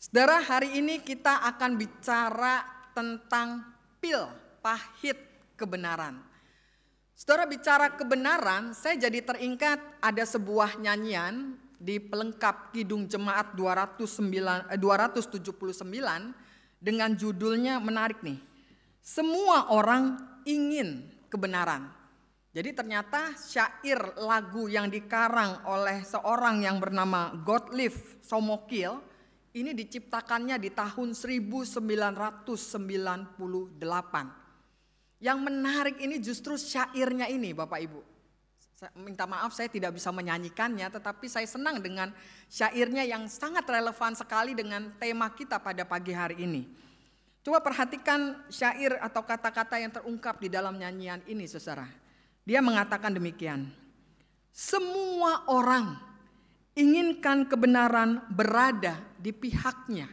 Saudara, hari ini kita akan bicara tentang pil pahit kebenaran. Saudara, bicara kebenaran, saya jadi teringat ada sebuah nyanyian di pelengkap Kidung Jemaat 279 dengan judulnya menarik nih. Semua orang ingin kebenaran. Jadi ternyata syair lagu yang dikarang oleh seorang yang bernama Gottlieb Somokil ini diciptakannya di tahun 1998. Yang menarik ini justru syairnya ini, Bapak Ibu. Saya minta maaf saya tidak bisa menyanyikannya, tetapi saya senang dengan syairnya yang sangat relevan sekali dengan tema kita pada pagi hari ini. Coba perhatikan syair atau kata-kata yang terungkap di dalam nyanyian ini, saudara. Dia mengatakan demikian. Semua orang inginkan kebenaran berada di pihaknya.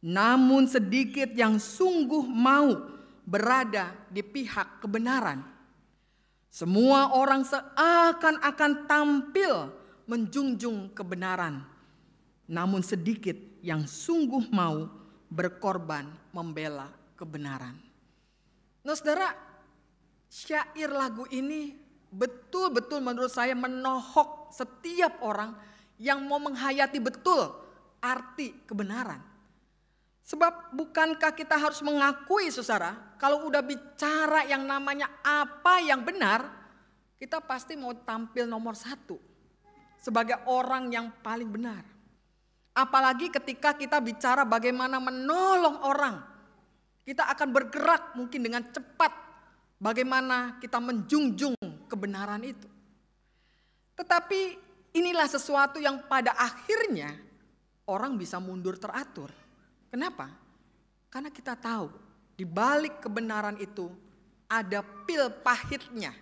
Namun sedikit yang sungguh mau berada di pihak kebenaran. Semua orang seakan-akan tampil menjunjung kebenaran. Namun sedikit yang sungguh mau berkorban membela kebenaran. Nah, saudara, syair lagu ini betul-betul menurut saya menohok setiap orang yang mau menghayati betul arti kebenaran. Sebab bukankah kita harus mengakui, saudara, kalau udah bicara yang namanya apa yang benar, kita pasti mau tampil nomor satu sebagai orang yang paling benar. Apalagi ketika kita bicara bagaimana menolong orang, kita akan bergerak mungkin dengan cepat bagaimana kita menjunjung kebenaran itu. Tetapi inilah sesuatu yang pada akhirnya orang bisa mundur teratur. Kenapa? Karena kita tahu di balik kebenaran itu ada pil pahitnya.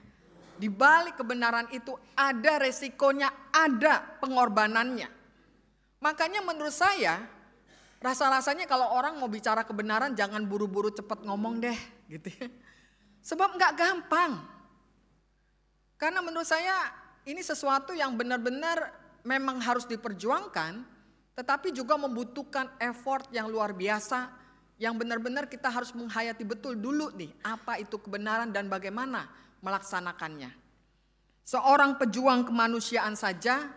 Di balik kebenaran itu ada resikonya, ada pengorbanannya. Makanya menurut saya rasa-rasanya kalau orang mau bicara kebenaran jangan buru-buru cepat ngomong deh gitu ya. Sebab nggak gampang. Karena menurut saya ini sesuatu yang benar-benar memang harus diperjuangkan, tetapi juga membutuhkan effort yang luar biasa, yang benar-benar kita harus menghayati betul dulu nih, apa itu kebenaran dan bagaimana melaksanakannya. Seorang pejuang kemanusiaan saja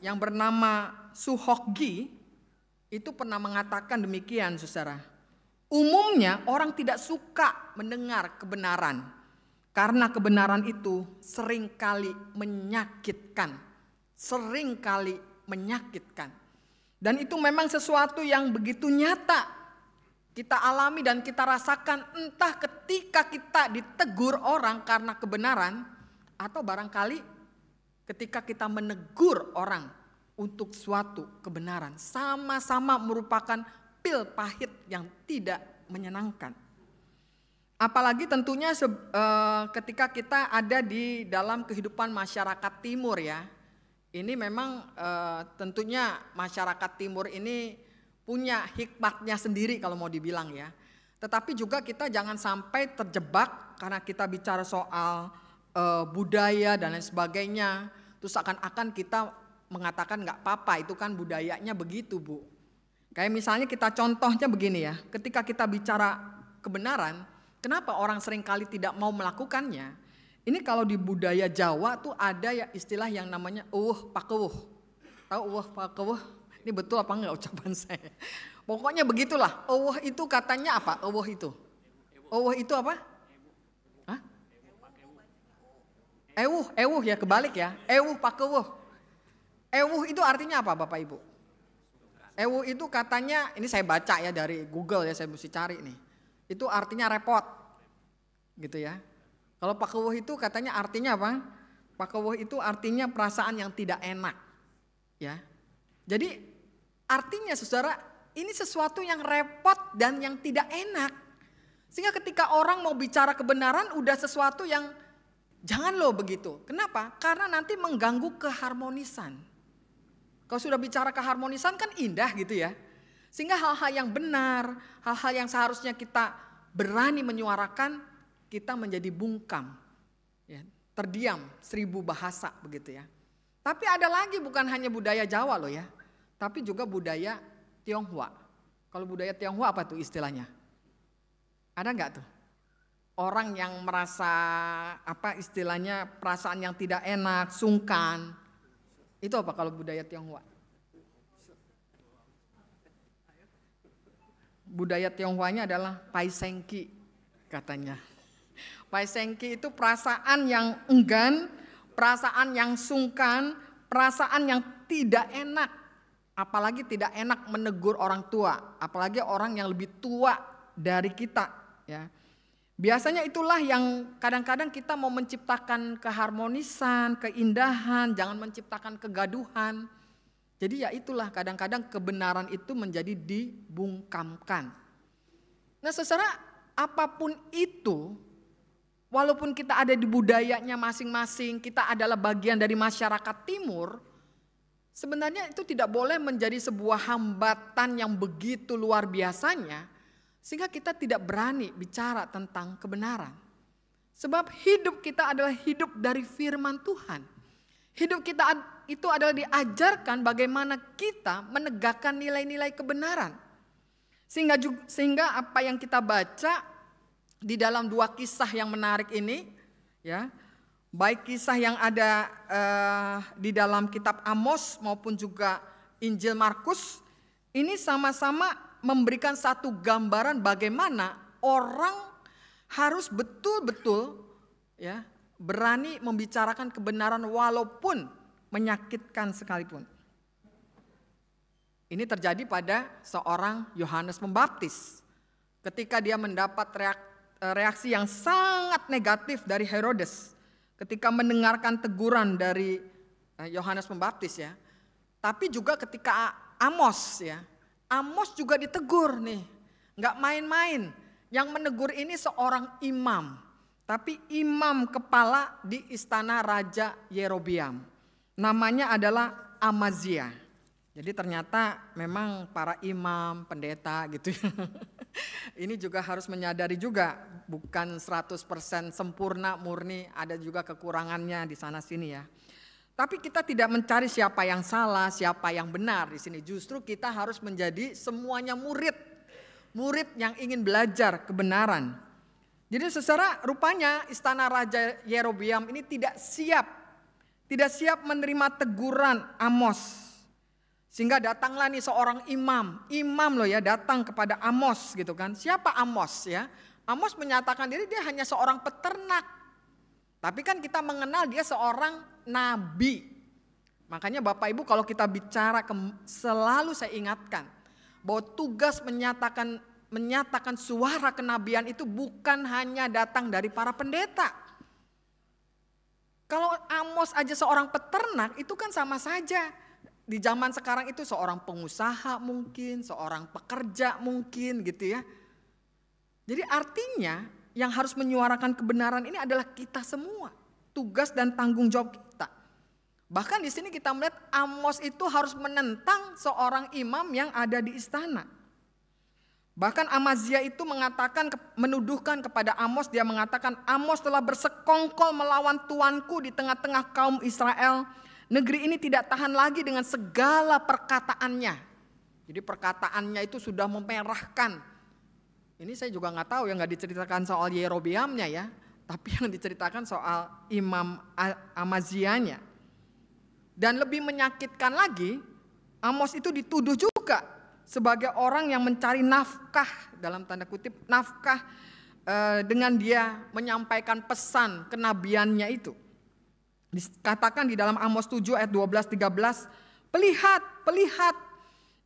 yang bernama Suhokgi itu pernah mengatakan demikian, saudara. Umumnya orang tidak suka mendengar kebenaran karena kebenaran itu seringkali menyakitkan. Seringkali menyakitkan. Dan itu memang sesuatu yang begitu nyata kita alami dan kita rasakan entah ketika kita ditegur orang karena kebenaran atau barangkali ketika kita menegur orang untuk suatu kebenaran. Sama-sama merupakan pil pahit yang tidak menyenangkan. Apalagi tentunya ketika kita ada di dalam kehidupan masyarakat timur ya. Ini memang tentunya masyarakat timur ini punya hikmatnya sendiri kalau mau dibilang ya. Tetapi juga kita jangan sampai terjebak karena kita bicara soal budaya dan lain sebagainya. Terus akan-akan kita mengatakan nggak apa-apa, itu kan budayanya begitu, Bu. Kayak misalnya kita contohnya begini ya, ketika kita bicara kebenaran, kenapa orang seringkali tidak mau melakukannya? Ini kalau di budaya Jawa tuh ada ya istilah yang namanya pakewuh. Tahu pakewuh? Ini betul apa enggak ucapan saya? Pokoknya begitulah. Itu katanya apa? Itu. Itu apa? Hah? Ewuh ya, kebalik ya. Pakewuh. Itu artinya apa Bapak Ibu? Itu katanya, ini saya baca ya dari Google ya, saya mesti cari nih. Itu artinya repot. Gitu ya. Kalau pakewuh itu katanya artinya apa? Pakewuh itu artinya perasaan yang tidak enak. Ya. Jadi artinya saudara, ini sesuatu yang repot dan yang tidak enak. Sehingga ketika orang mau bicara kebenaran udah sesuatu yang jangan loh begitu. Kenapa? Karena nanti mengganggu keharmonisan. Kalau sudah bicara keharmonisan kan indah gitu ya. Sehingga hal-hal yang benar, hal-hal yang seharusnya kita berani menyuarakan, kita menjadi bungkam, ya, terdiam 1000 bahasa begitu ya. Tapi ada lagi bukan hanya budaya Jawa loh ya, tapi juga budaya Tionghoa. Kalau budaya Tionghoa apa tuh istilahnya? Ada nggak tuh? Orang yang merasa apa istilahnya perasaan yang tidak enak, sungkan. Itu apa kalau budaya Tionghoa? Budaya Tionghoanya adalah Pai Sengki katanya. Pai Sengki itu perasaan yang enggan, perasaan yang sungkan, perasaan yang tidak enak. Apalagi tidak enak menegur orang tua, apalagi orang yang lebih tua dari kita, ya. Biasanya itulah yang kadang-kadang kita mau menciptakan keharmonisan, keindahan, jangan menciptakan kegaduhan. Jadi ya itulah kadang-kadang kebenaran itu menjadi dibungkamkan. Nah, saudara, apapun itu, walaupun kita ada di budayanya masing-masing, kita adalah bagian dari masyarakat timur, sebenarnya itu tidak boleh menjadi sebuah hambatan yang begitu luar biasanya, sehingga kita tidak berani bicara tentang kebenaran. Sebab hidup kita adalah hidup dari firman Tuhan. Hidup kita itu adalah diajarkan bagaimana kita menegakkan nilai-nilai kebenaran. Sehingga apa yang kita baca di dalam dua kisah yang menarik ini, ya, baik kisah yang ada di dalam kitab Amos maupun juga Injil Markus, ini sama-sama memberikan satu gambaran bagaimana orang harus betul-betul, ya, berani membicarakan kebenaran walaupun menyakitkan sekalipun. Ini terjadi pada seorang Yohanes Pembaptis. Ketika dia mendapat reaksi yang sangat negatif dari Herodes ketika mendengarkan teguran dari Yohanes Pembaptis, ya. Tapi juga ketika Amos, ya. Amos juga ditegur nih. Enggak main-main. Yang menegur ini seorang imam. Tapi imam kepala di istana Raja Yerobiam. Namanya adalah Amazia. Jadi ternyata memang para imam, pendeta gitu ya. Ini juga harus menyadari juga bukan 100% sempurna, murni, ada juga kekurangannya di sana sini ya. Tapi kita tidak mencari siapa yang salah, siapa yang benar di sini. Justru kita harus menjadi semuanya murid. Murid yang ingin belajar kebenaran. Jadi secara rupanya istana Raja Yerobiam ini tidak siap menerima teguran Amos. Sehingga datanglah nih seorang imam loh ya, datang kepada Amos gitu kan. Siapa Amos ya? Amos menyatakan diri dia hanya seorang peternak. Tapi kan kita mengenal dia seorang nabi. Makanya Bapak Ibu kalau kita bicara selalu saya ingatkan bahwa tugas menyatakan suara kenabian itu bukan hanya datang dari para pendeta. Kalau Amos aja seorang peternak itu kan sama saja. Di zaman sekarang itu seorang pengusaha mungkin, seorang pekerja mungkin gitu ya. Jadi artinya yang harus menyuarakan kebenaran ini adalah kita semua. Tugas dan tanggung jawab kita. Bahkan di sini kita melihat Amos itu harus menentang seorang imam yang ada di istana. Bahkan Amazia itu menuduhkan kepada Amos, dia mengatakan Amos telah bersekongkol melawan tuanku di tengah-tengah kaum Israel. Negeri ini tidak tahan lagi dengan segala perkataannya. Jadi perkataannya itu sudah memerahkan. Ini saya juga nggak tahu, ya nggak diceritakan soal Yerobiamnya ya, tapi yang diceritakan soal Imam Amazianya. Dan lebih menyakitkan lagi, Amos itu dituduh juga sebagai orang yang mencari nafkah, dalam tanda kutip nafkah, dengan dia menyampaikan pesan kenabiannya itu. Dikatakan di dalam Amos 7 ayat 12-13, Pelihat,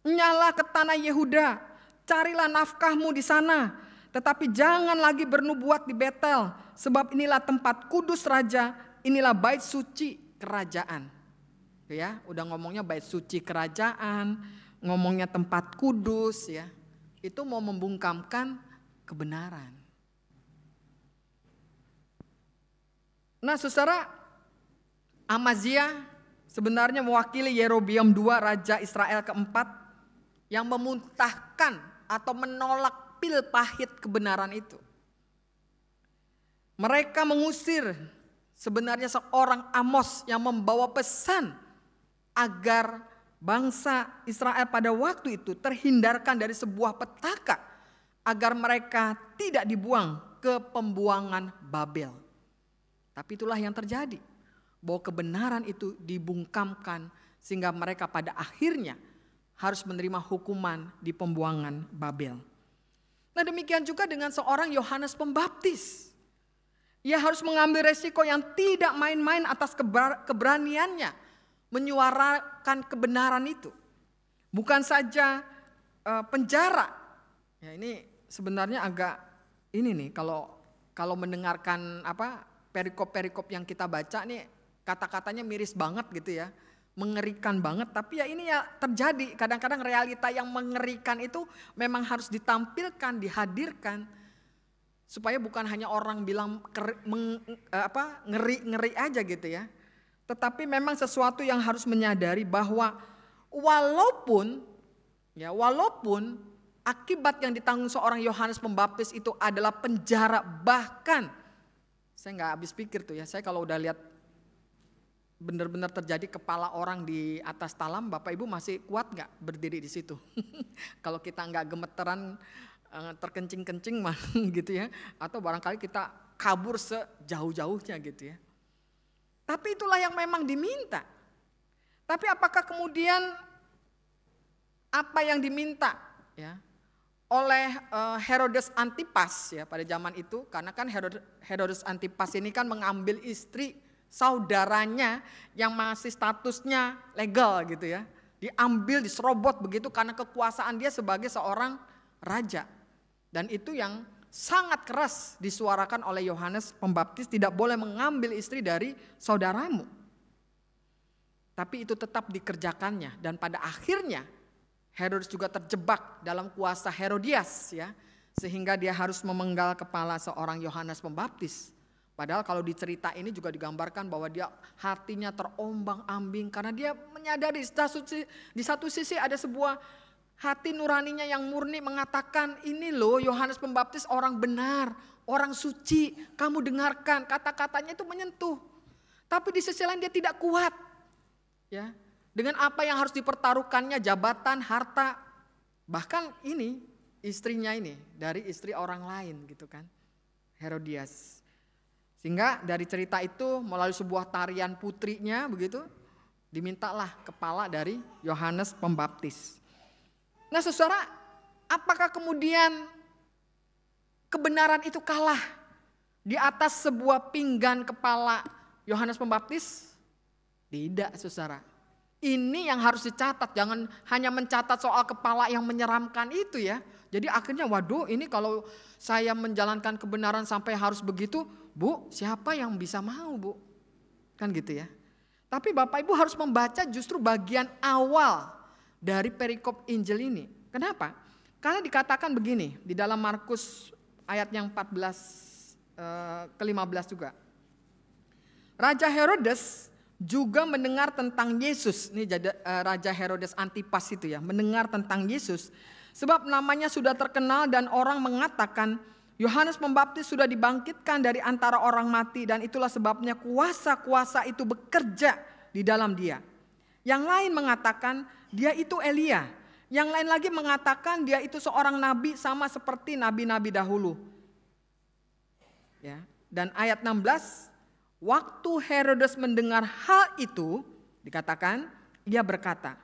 nyala ke tanah Yehuda, carilah nafkahmu di sana, tetapi jangan lagi bernubuat di Betel, sebab inilah tempat kudus raja, inilah bait suci kerajaan. Ya, udah ngomongnya bait suci kerajaan, ngomongnya tempat kudus ya. Itu mau membungkamkan kebenaran. Nah, saudara, Amazia sebenarnya mewakili Yerobiam II, Raja Israel keempat, yang memuntahkan atau menolak pil pahit kebenaran itu. Mereka mengusir sebenarnya seorang Amos yang membawa pesan agar bangsa Israel pada waktu itu terhindarkan dari sebuah petaka agar mereka tidak dibuang ke pembuangan Babel. Tapi itulah yang terjadi, bahwa kebenaran itu dibungkamkan sehingga mereka pada akhirnya harus menerima hukuman di pembuangan Babel. Nah, demikian juga dengan seorang Yohanes Pembaptis. Ia harus mengambil resiko yang tidak main-main atas keberaniannya menyuarakan kebenaran itu. Bukan saja penjara. Ya, ini sebenarnya agak ini nih, kalau mendengarkan perikop-perikop yang kita baca nih, kata-katanya miris banget gitu ya. Mengerikan banget, tapi ya ini ya terjadi. Kadang-kadang realita yang mengerikan itu memang harus ditampilkan, dihadirkan, supaya bukan hanya orang bilang ngeri-ngeri aja gitu ya. Tetapi memang sesuatu yang harus menyadari bahwa walaupun akibat yang ditanggung seorang Yohanes Pembaptis itu adalah penjara, bahkan saya nggak habis pikir tuh ya, saya kalau udah lihat benar-benar terjadi kepala orang di atas talam, Bapak Ibu masih kuat nggak berdiri di situ? Kalau kita nggak gemeteran, terkencing-kencing mah gitu ya, atau barangkali kita kabur sejauh-jauhnya gitu ya. Tapi itulah yang memang diminta. Tapi apakah kemudian apa yang diminta ya oleh Herodes Antipas ya pada zaman itu, karena kan Herodes Antipas ini kan mengambil istri saudaranya yang masih statusnya legal gitu ya. Diambil, diserobot begitu karena kekuasaan dia sebagai seorang raja. Dan itu yang sangat keras disuarakan oleh Yohanes Pembaptis, tidak boleh mengambil istri dari saudaramu. Tapi itu tetap dikerjakannya, dan pada akhirnya Herodes juga terjebak dalam kuasa Herodias ya, sehingga dia harus memenggal kepala seorang Yohanes Pembaptis. Padahal kalau di cerita ini juga digambarkan bahwa dia hatinya terombang-ambing karena dia menyadari di satu sisi ada sebuah hati nuraninya yang murni mengatakan, ini loh Yohanes Pembaptis orang benar, orang suci, kamu dengarkan, kata-katanya itu menyentuh. Tapi di sisi lain dia tidak kuat ya, dengan apa yang harus dipertaruhkannya, jabatan, harta, bahkan ini istrinya ini dari istri orang lain gitu kan, Herodias. Sehingga dari cerita itu melalui sebuah tarian putrinya begitu, dimintalah kepala dari Yohanes Pembaptis. Nah saudara, apakah kemudian kebenaran itu kalah di atas sebuah pinggan kepala Yohanes Pembaptis? Tidak saudara. Ini yang harus dicatat, jangan hanya mencatat soal kepala yang menyeramkan itu ya. Jadi akhirnya waduh, ini kalau saya menjalankan kebenaran sampai harus begitu, Bu, siapa yang bisa mau Bu? Kan gitu ya. Tapi Bapak Ibu harus membaca justru bagian awal dari perikop Injil ini. Kenapa? Karena dikatakan begini di dalam Markus ayat yang 14 ke 15 juga. Raja Herodes juga mendengar tentang Yesus. Ini Raja Herodes Antipas itu ya, mendengar tentang Yesus. Sebab namanya sudah terkenal dan orang mengatakan Yohanes Pembaptis sudah dibangkitkan dari antara orang mati, dan itulah sebabnya kuasa-kuasa itu bekerja di dalam dia. Yang lain mengatakan dia itu Elia. Yang lain lagi mengatakan dia itu seorang nabi sama seperti nabi-nabi dahulu. Ya. Dan ayat 16, waktu Herodes mendengar hal itu, dikatakan ia berkata,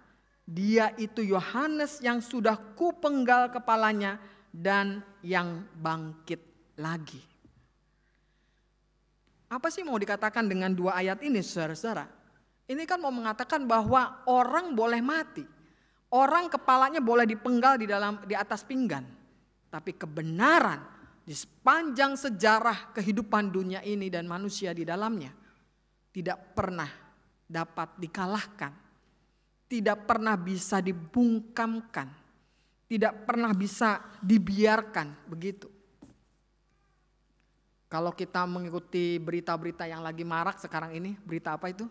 dia itu Yohanes yang sudah kupenggal kepalanya dan yang bangkit lagi. Apa sih mau dikatakan dengan dua ayat ini saudara-saudara? Ini kan mau mengatakan bahwa orang boleh mati. Orang kepalanya boleh dipenggal di atas pinggan. Tapi kebenaran di sepanjang sejarah kehidupan dunia ini dan manusia di dalamnya tidak pernah dapat dikalahkan. Tidak pernah bisa dibungkamkan. Tidak pernah bisa dibiarkan begitu. Kalau kita mengikuti berita-berita yang lagi marak sekarang ini, berita apa itu?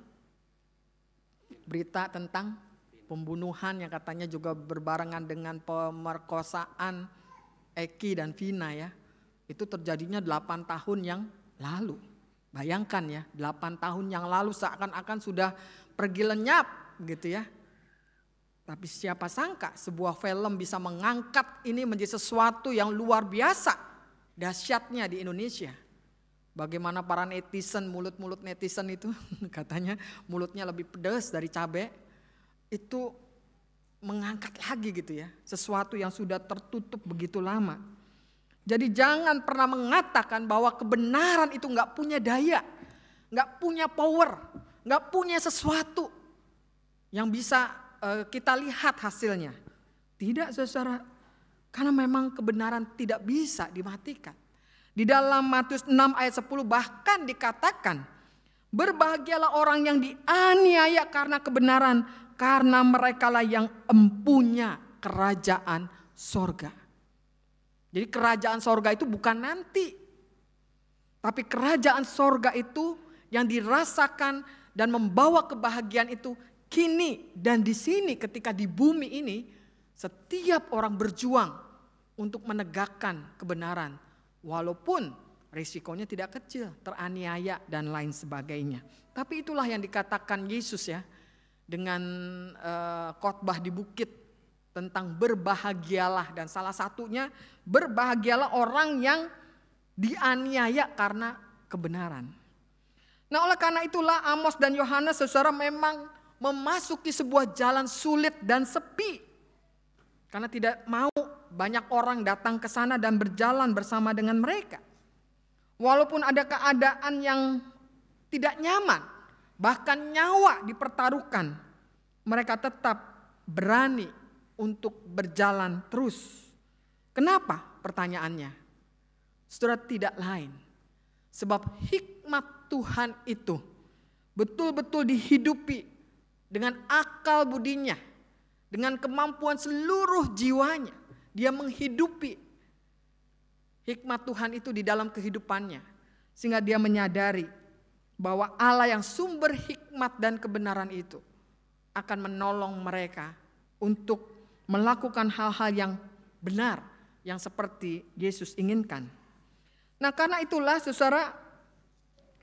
Berita tentang pembunuhan yang katanya juga berbarengan dengan pemerkosaan Eki dan Vina ya. Itu terjadinya 8 tahun yang lalu. Bayangkan ya, 8 tahun yang lalu seakan-akan sudah pergi lenyap gitu ya. Tapi siapa sangka sebuah film bisa mengangkat ini menjadi sesuatu yang luar biasa dahsyatnya di Indonesia. Bagaimana para netizen, mulut-mulut netizen itu katanya mulutnya lebih pedas dari cabai. Itu mengangkat lagi gitu ya, sesuatu yang sudah tertutup begitu lama. Jadi jangan pernah mengatakan bahwa kebenaran itu gak punya daya, gak punya power, gak punya sesuatu yang bisa kita lihat hasilnya. Tidak saudara, karena memang kebenaran tidak bisa dimatikan. Di dalam Matius 6 ayat 10 bahkan dikatakan, berbahagialah orang yang dianiaya karena kebenaran, karena merekalah yang empunya kerajaan sorga. Jadi kerajaan sorga itu bukan nanti, tapi kerajaan sorga itu yang dirasakan dan membawa kebahagiaan itu kini dan di sini, ketika di bumi ini setiap orang berjuang untuk menegakkan kebenaran walaupun risikonya tidak kecil, teraniaya dan lain sebagainya. Tapi itulah yang dikatakan Yesus ya dengan khotbah di bukit tentang berbahagialah, dan salah satunya berbahagialah orang yang dianiaya karena kebenaran. Nah, oleh karena itulah Amos dan Yohanes saudara memang memasuki sebuah jalan sulit dan sepi. Karena tidak mau banyak orang datang ke sana dan berjalan bersama dengan mereka. Walaupun ada keadaan yang tidak nyaman, bahkan nyawa dipertaruhkan, mereka tetap berani untuk berjalan terus. Kenapa? Pertanyaannya. Saudara, tidak lain. Sebab hikmat Tuhan itu betul-betul dihidupi dengan akal budinya, dengan kemampuan seluruh jiwanya. Dia menghidupi hikmat Tuhan itu di dalam kehidupannya. Sehingga dia menyadari bahwa Allah yang sumber hikmat dan kebenaran itu akan menolong mereka untuk melakukan hal-hal yang benar, yang seperti Yesus inginkan. Nah, karena itulah saudara,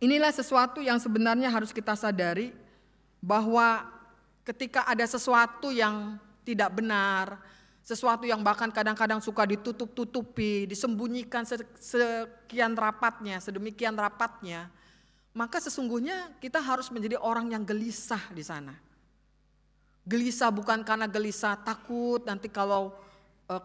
inilah sesuatu yang sebenarnya harus kita sadari, bahwa ketika ada sesuatu yang tidak benar, sesuatu yang bahkan kadang-kadang suka ditutup-tutupi, disembunyikan sekian rapatnya, sedemikian rapatnya, maka sesungguhnya kita harus menjadi orang yang gelisah di sana. Gelisah bukan karena gelisah takut nanti kalau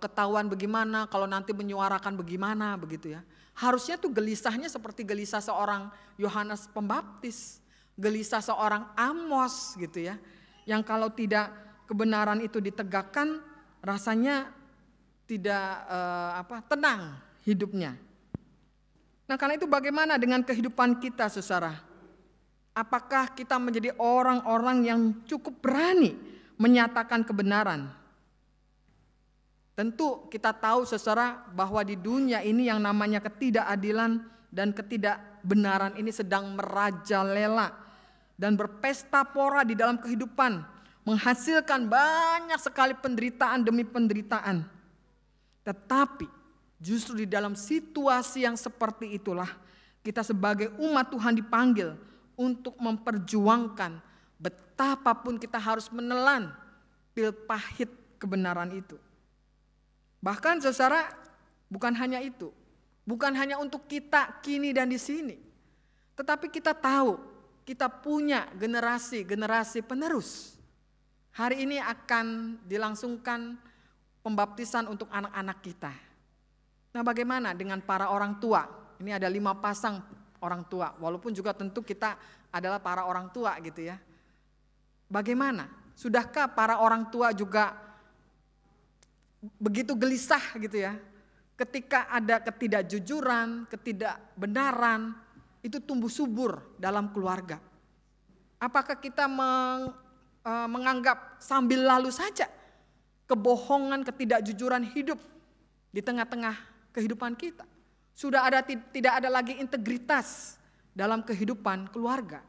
ketahuan bagaimana, kalau nanti menyuarakan bagaimana begitu ya. Harusnya tuh gelisahnya seperti gelisah seorang Yohanes Pembaptis, gelisah seorang Amos gitu ya. Yang kalau tidak kebenaran itu ditegakkan, rasanya tidak tenang hidupnya. Nah, karena itu bagaimana dengan kehidupan kita saudara? Apakah kita menjadi orang-orang yang cukup berani menyatakan kebenaran? Tentu kita tahu saudara bahwa di dunia ini yang namanya ketidakadilan dan ketidakbenaran ini sedang merajalela dan berpesta pora di dalam kehidupan, menghasilkan banyak sekali penderitaan demi penderitaan. Tetapi justru di dalam situasi yang seperti itulah kita sebagai umat Tuhan dipanggil untuk memperjuangkan betapapun kita harus menelan pil pahit kebenaran itu. Bahkan saudara, bukan hanya itu, bukan hanya untuk kita kini dan di sini, tetapi kita tahu kita punya generasi-generasi penerus. Hari ini akan dilangsungkan pembaptisan untuk anak-anak kita. Nah, bagaimana dengan para orang tua? Ini ada 5 pasang orang tua, walaupun juga tentu kita adalah para orang tua gitu ya. Bagaimana? Sudahkah para orang tua juga begitu gelisah gitu ya? Ketika ada ketidakjujuran, ketidakbenaran, itu tumbuh subur dalam keluarga. Apakah kita menganggap sambil lalu saja kebohongan, ketidakjujuran hidup di tengah-tengah kehidupan kita? Tidak ada lagi integritas dalam kehidupan keluarga.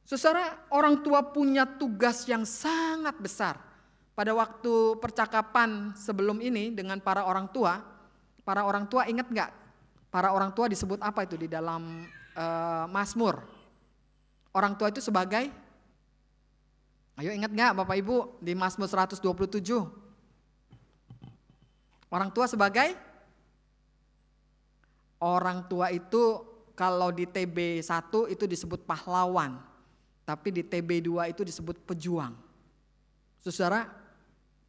Saudara, orang tua punya tugas yang sangat besar. Pada waktu percakapan sebelum ini dengan para orang tua ingat nggak? Para orang tua disebut apa itu di dalam Mazmur? Orang tua itu sebagai Ayo ingat gak Bapak Ibu di Mazmur 127? Orang tua sebagai? Orang tua itu kalau di TB 1 itu disebut pahlawan. Tapi di TB 2 itu disebut pejuang. Saudara,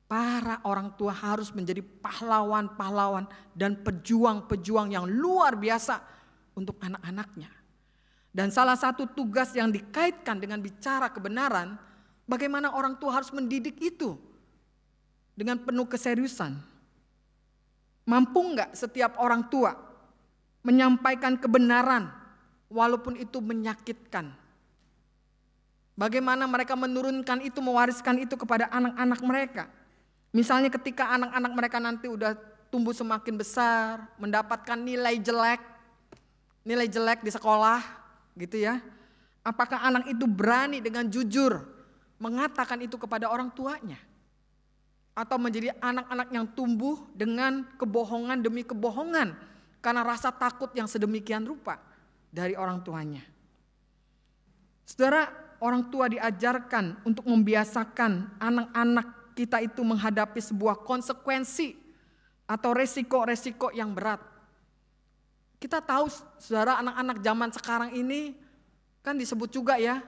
para orang tua harus menjadi pahlawan-pahlawan dan pejuang-pejuang yang luar biasa untuk anak-anaknya. Dan salah satu tugas yang dikaitkan dengan bicara kebenaran, bagaimana orang tua harus mendidik itu dengan penuh keseriusan. Mampu enggak setiap orang tua menyampaikan kebenaran walaupun itu menyakitkan? Bagaimana mereka menurunkan itu, mewariskan itu kepada anak-anak mereka? Misalnya ketika anak-anak mereka nanti udah tumbuh semakin besar, mendapatkan nilai jelek di sekolah gitu ya. Apakah anak itu berani dengan jujur mengatakan itu kepada orang tuanya? Atau menjadi anak-anak yang tumbuh dengan kebohongan demi kebohongan karena rasa takut yang sedemikian rupa dari orang tuanya. Saudara, orang tua diajarkan untuk membiasakan anak-anak kita itu menghadapi sebuah konsekuensi atau resiko-resiko yang berat. Kita tahu saudara, anak-anak zaman sekarang ini kan disebut juga ya,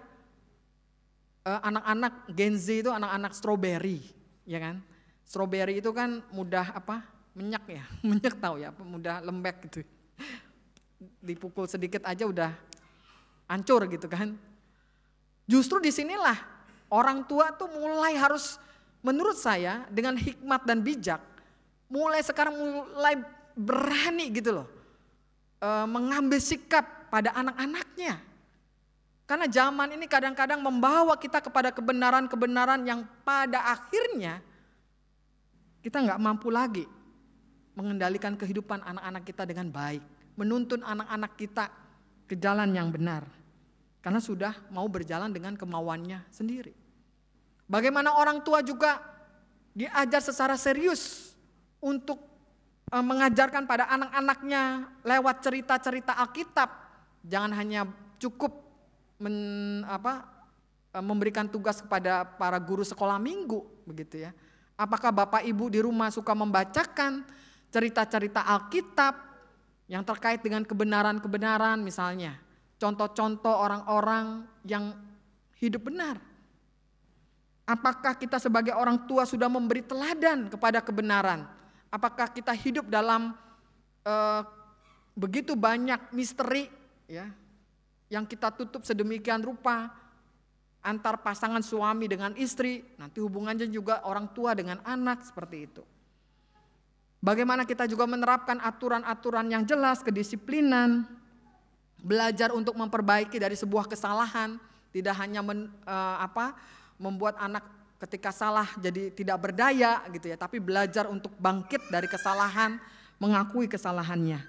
anak-anak Gen Z itu anak-anak strawberry, ya kan? Strawberry itu kan mudah apa? Menyak ya, menyak tahu ya, mudah lembek gitu. Dipukul sedikit aja udah hancur gitu kan. Justru disinilah orang tua tuh mulai harus, menurut saya dengan hikmat dan bijak, mulai sekarang mulai berani gitu loh, mengambil sikap pada anak-anaknya. Karena zaman ini kadang-kadang membawa kita kepada kebenaran-kebenaran yang pada akhirnya kita nggak mampu lagi mengendalikan kehidupan anak-anak kita dengan baik, menuntun anak-anak kita ke jalan yang benar. Karena sudah mau berjalan dengan kemauannya sendiri. Bagaimana orang tua juga diajar secara serius untuk mengajarkan pada anak-anaknya lewat cerita-cerita Alkitab. Jangan hanya cukup memberikan tugas kepada para guru sekolah minggu, begitu ya. Apakah Bapak Ibu di rumah suka membacakan cerita-cerita Alkitab yang terkait dengan kebenaran-kebenaran misalnya? Contoh-contoh orang-orang yang hidup benar. Apakah kita sebagai orang tua sudah memberi teladan kepada kebenaran? Apakah kita hidup dalam begitu banyak misteri ya, yang kita tutup sedemikian rupa antar pasangan suami dengan istri, nanti hubungannya juga orang tua dengan anak seperti itu. Bagaimana kita juga menerapkan aturan-aturan yang jelas, kedisiplinan, belajar untuk memperbaiki dari sebuah kesalahan, tidak hanya membuat anak ketika salah jadi tidak berdaya gitu ya, tapi belajar untuk bangkit dari kesalahan, mengakui kesalahannya.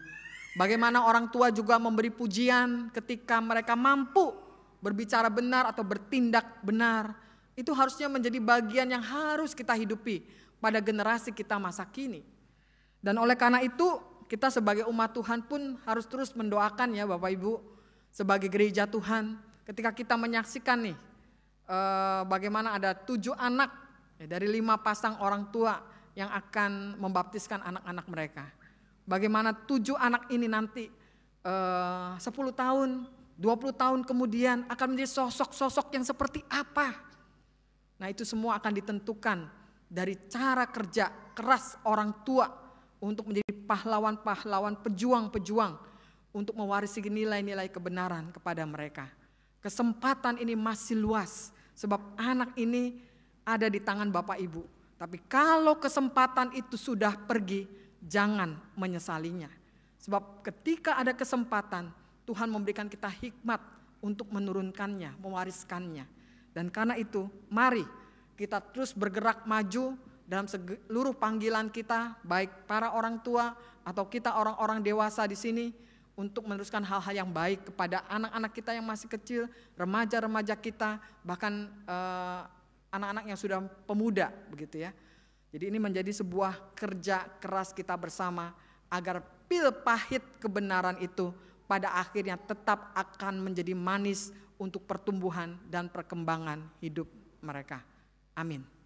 Bagaimana orang tua juga memberi pujian ketika mereka mampu berbicara benar atau bertindak benar. Itu harusnya menjadi bagian yang harus kita hidupi pada generasi kita masa kini. Dan oleh karena itu kita sebagai umat Tuhan pun harus terus mendoakan ya Bapak Ibu, sebagai gereja Tuhan, ketika kita menyaksikan nih bagaimana ada 7 anak ya, dari 5 pasang orang tua yang akan membaptiskan anak-anak mereka. Bagaimana 7 anak ini nanti 10 tahun, 20 tahun kemudian akan menjadi sosok-sosok yang seperti apa. Nah itu semua akan ditentukan dari cara kerja keras orang tua untuk menjadi pahlawan-pahlawan, pejuang-pejuang untuk mewarisi nilai-nilai kebenaran kepada mereka. Kesempatan ini masih luas sebab anak ini ada di tangan Bapak Ibu. Tapi kalau kesempatan itu sudah pergi, jangan menyesalinya. Sebab ketika ada kesempatan, Tuhan memberikan kita hikmat untuk menurunkannya, mewariskannya. Dan karena itu, mari kita terus bergerak maju dalam seluruh panggilan kita, baik para orang tua atau kita orang-orang dewasa di sini, untuk meneruskan hal-hal yang baik kepada anak-anak kita yang masih kecil, remaja-remaja kita, bahkan anak-anak yang sudah pemuda, begitu ya. Jadi ini menjadi sebuah kerja keras kita bersama agar pil pahit kebenaran itu pada akhirnya tetap akan menjadi manis untuk pertumbuhan dan perkembangan hidup mereka. Amin.